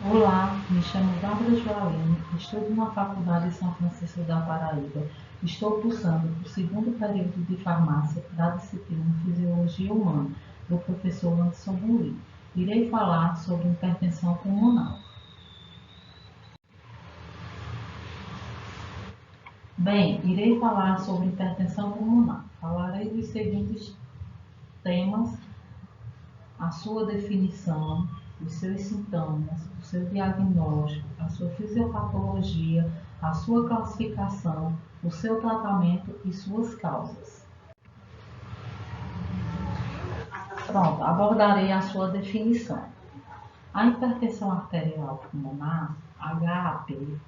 Olá, me chamo Bárbara Joalino, estudo na Faculdade de São Francisco da Paraíba. Estou cursando o segundo período de farmácia da disciplina Fisiologia Humana, do professor Anderson Buli. Irei falar sobre hipertensão pulmonar. Irei falar sobre hipertensão pulmonar. Falarei dos seguintes temas: a sua definição, os seus sintomas, o seu diagnóstico, a sua fisiopatologia, a sua classificação, o seu tratamento e suas causas. Pronto, abordarei a sua definição. A hipertensão arterial pulmonar, HAP,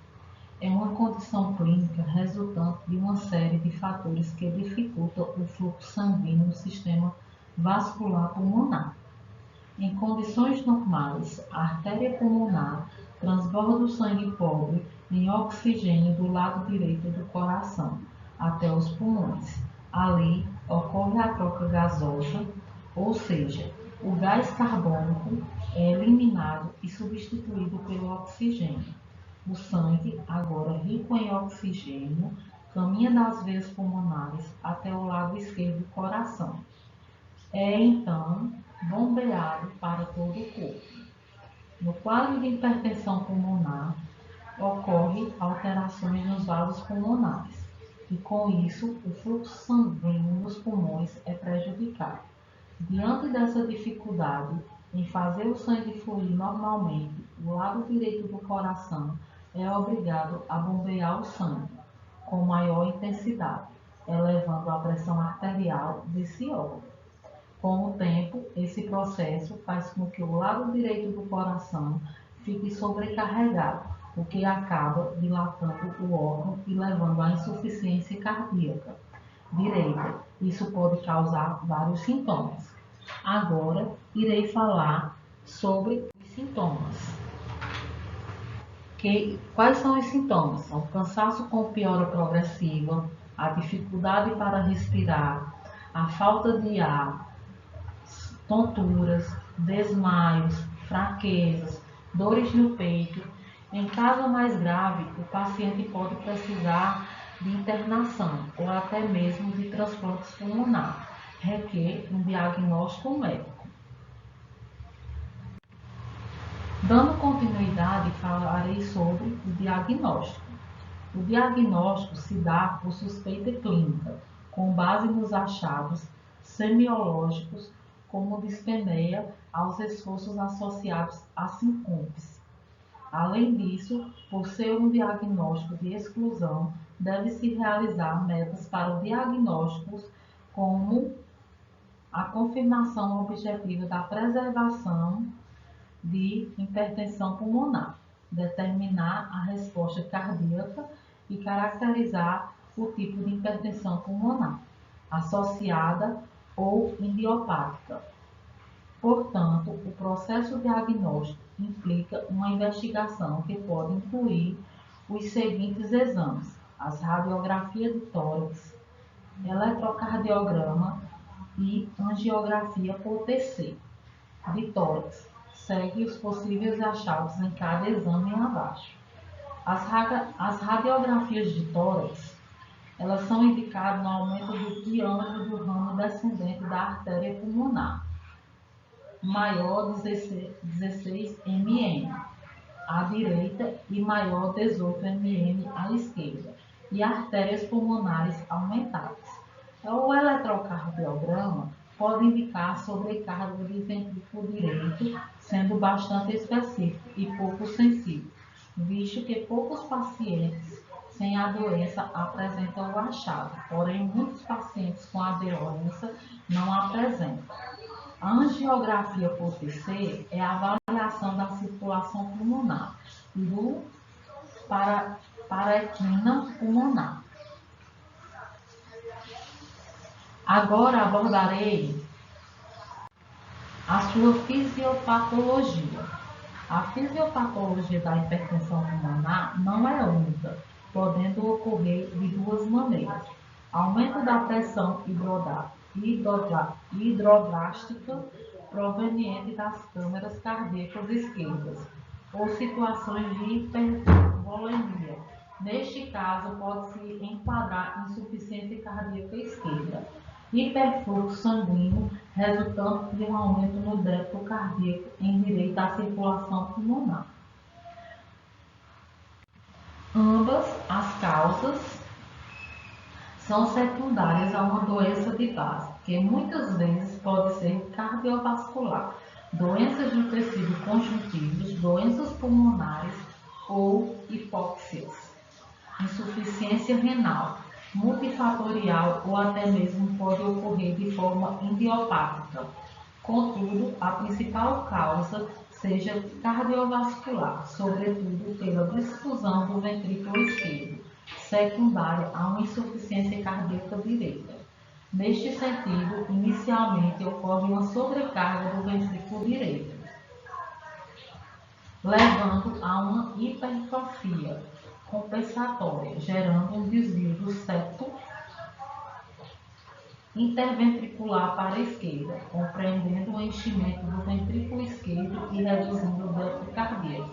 é uma condição clínica resultante de uma série de fatores que dificultam o fluxo sanguíneo no sistema vascular pulmonar. Em condições normais, a artéria pulmonar transborda o sangue pobre em oxigênio do lado direito do coração até os pulmões. Ali ocorre a troca gasosa, ou seja, o gás carbônico é eliminado e substituído pelo oxigênio. O sangue, agora rico em oxigênio, caminha das veias pulmonares até o lado esquerdo do coração. É então bombeado para todo o corpo. No quadro de hipertensão pulmonar, ocorre alterações nos vasos pulmonares e, com isso, o fluxo sanguíneo nos pulmões é prejudicado. Diante dessa dificuldade em fazer o sangue fluir normalmente, o lado direito do coração é obrigado a bombear o sangue com maior intensidade, elevando a pressão arterial desse órgão. Com o tempo, esse processo faz com que o lado direito do coração fique sobrecarregado, o que acaba dilatando o órgão e levando à insuficiência cardíaca direita. Isso pode causar vários sintomas. Agora, irei falar sobre os sintomas. Quais são os sintomas? O cansaço com piora progressiva, a dificuldade para respirar, a falta de ar, tonturas, desmaios, fraquezas, dores no peito. Em caso mais grave, o paciente pode precisar de internação ou até mesmo de transplantes pulmonar. Requer um diagnóstico médico. Dando continuidade, falarei sobre o diagnóstico. O diagnóstico se dá por suspeita clínica, com base nos achados semiológicos, como dispneia aos esforços associados a síncopes. Além disso, por ser um diagnóstico de exclusão, deve-se realizar metas para o diagnóstico, como a confirmação objetiva da preservação de hipertensão pulmonar, determinar a resposta cardíaca e caracterizar o tipo de hipertensão pulmonar, associada ou idiopática. Portanto, o processo diagnóstico implica uma investigação que pode incluir os seguintes exames: as radiografias de tórax, eletrocardiograma e angiografia por TC de tórax. Segue os possíveis achados em cada exame abaixo. As radiografias de tórax, elas são indicadas no aumento do diâmetro do ramo descendente da artéria pulmonar, maior 16 mm à direita e maior 18 mm à esquerda, e artérias pulmonares aumentadas. O eletrocardiograma pode indicar sobrecarga de ventrículo direito, sendo bastante específico e pouco sensível, visto que poucos pacientes sem a doença apresentam o achado, porém muitos pacientes com a doença não apresentam. A angiografia por TC é a avaliação da circulação pulmonar e do parênquima pulmonar. Agora abordarei a sua fisiopatologia. A fisiopatologia da hipertensão pulmonar não é única, podendo ocorrer de duas maneiras: aumento da pressão hidrodrástica proveniente das câmaras cardíacas esquerdas, ou situações de hipervolemia. Neste caso, pode-se enquadrar insuficiência cardíaca esquerda, hiperfluxo sanguíneo resultante de um aumento no débito cardíaco em direito à circulação pulmonar. Ambas as causas são secundárias a uma doença de base, que muitas vezes pode ser cardiovascular, doenças do tecido conjuntivo, doenças pulmonares ou hipóxias, insuficiência renal, multifatorial ou até mesmo pode ocorrer de forma idiopática. Contudo, a principal causa seja cardiovascular, sobretudo pela difusão do ventrículo esquerdo, secundária a uma insuficiência cardíaca direita. Neste sentido, inicialmente ocorre uma sobrecarga do ventrículo direito, levando a uma hipertrofia compensatória, gerando um desvio do septo interventricular para a esquerda, compreendendo o enchimento do ventrículo esquerdo e reduzindo o débito cardíaco.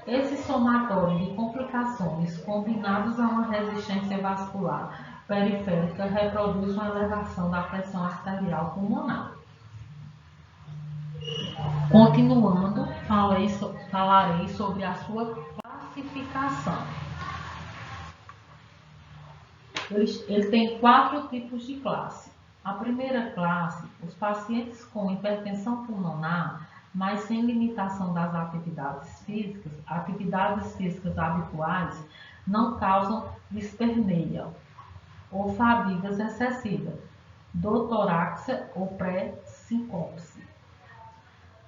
Esse somatório de complicações, combinados a uma resistência vascular periférica, reproduz uma elevação da pressão arterial pulmonar. Continuando, falarei sobre a sua classificação. Ele tem 4 tipos de classe. A primeira classe, os pacientes com hipertensão pulmonar, mas sem limitação das atividades físicas habituais, não causam dispneia ou fadigas excessivas, dotoráxia ou pré-sincopse.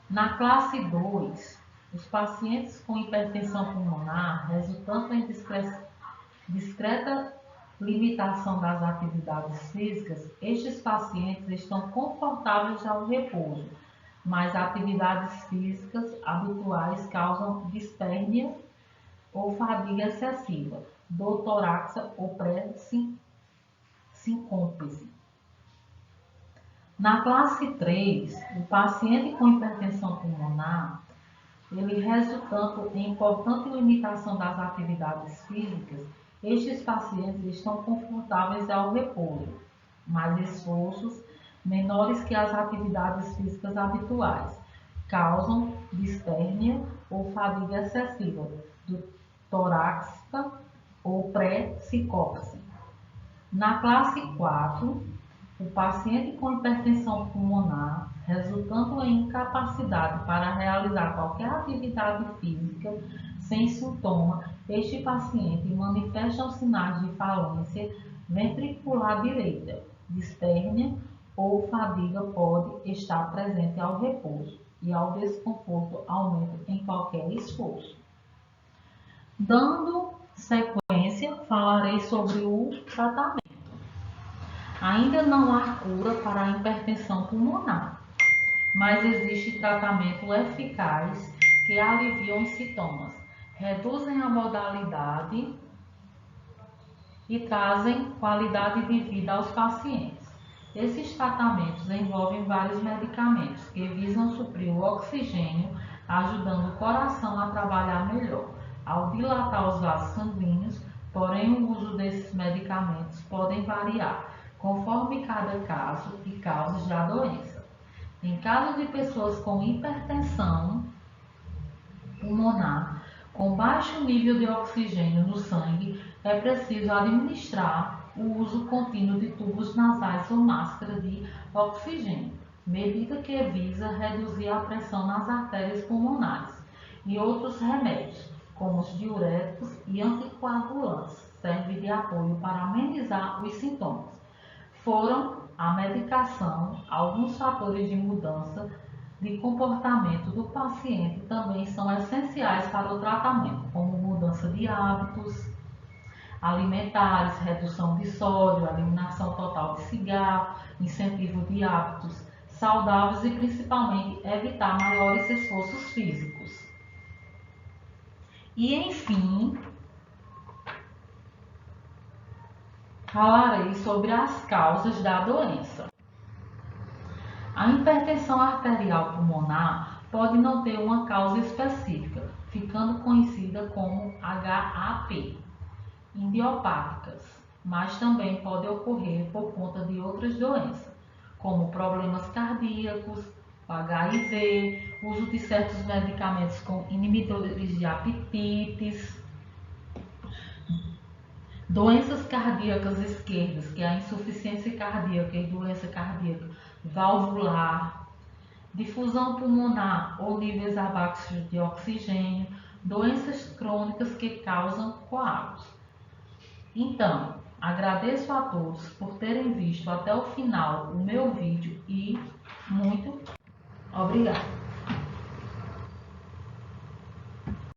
Na classe 2, os pacientes com hipertensão pulmonar, resultando em discreta limitação das atividades físicas, estes pacientes estão confortáveis ao repouso, mas atividades físicas habituais causam dispneia ou fadiga excessiva, dotoráxia ou pré-sincopse. Na classe 3, o paciente com hipertensão pulmonar, ele resultando em importante limitação das atividades físicas, estes pacientes estão confortáveis ao repouso, mas esforços menores que as atividades físicas habituais, causam dispneia ou fadiga excessiva, torácica ou pré-sincopse. Na classe 4, o paciente com hipertensão pulmonar, resultando em incapacidade para realizar qualquer atividade física sem sintoma, este paciente manifesta os sinais de falência ventricular direita, dispneia ou fadiga pode estar presente ao repouso e ao desconforto aumenta em qualquer esforço. Dando sequência, falarei sobre o tratamento. Ainda não há cura para a hipertensão pulmonar, mas existe tratamento eficaz que aliviam os sintomas, reduzem a mortalidade e trazem qualidade de vida aos pacientes. Esses tratamentos envolvem vários medicamentos que visam suprir o oxigênio, ajudando o coração a trabalhar melhor, ao dilatar os vasos sanguíneos, porém o uso desses medicamentos podem variar, conforme cada caso e causas da doença. Em caso de pessoas com hipertensão pulmonar, com baixo nível de oxigênio no sangue, é preciso administrar o uso contínuo de tubos nasais ou máscara de oxigênio, medida que visa reduzir a pressão nas artérias pulmonares, e outros remédios, como os diuréticos e anticoagulantes, servem de apoio para amenizar os sintomas. Foram a medicação, alguns fatores de mudança de comportamento do paciente também são essenciais para o tratamento, como mudança de hábitos alimentares, redução de sódio, eliminação total de cigarro, incentivo de hábitos saudáveis e principalmente evitar maiores esforços físicos. E enfim, falarei sobre as causas da doença. A hipertensão arterial pulmonar pode não ter uma causa específica, ficando HAP, idiopáticas, mas também pode ocorrer por conta de outras doenças, como problemas cardíacos, HIV, uso de certos medicamentos com inibidores de apetites, doenças cardíacas esquerdas, que é a insuficiência cardíaca e doença cardíaca valvular, difusão pulmonar ou níveis abaixo de oxigênio, doenças crônicas que causam coágulos. Então, agradeço a todos por terem visto até o final o meu vídeo e muito obrigada.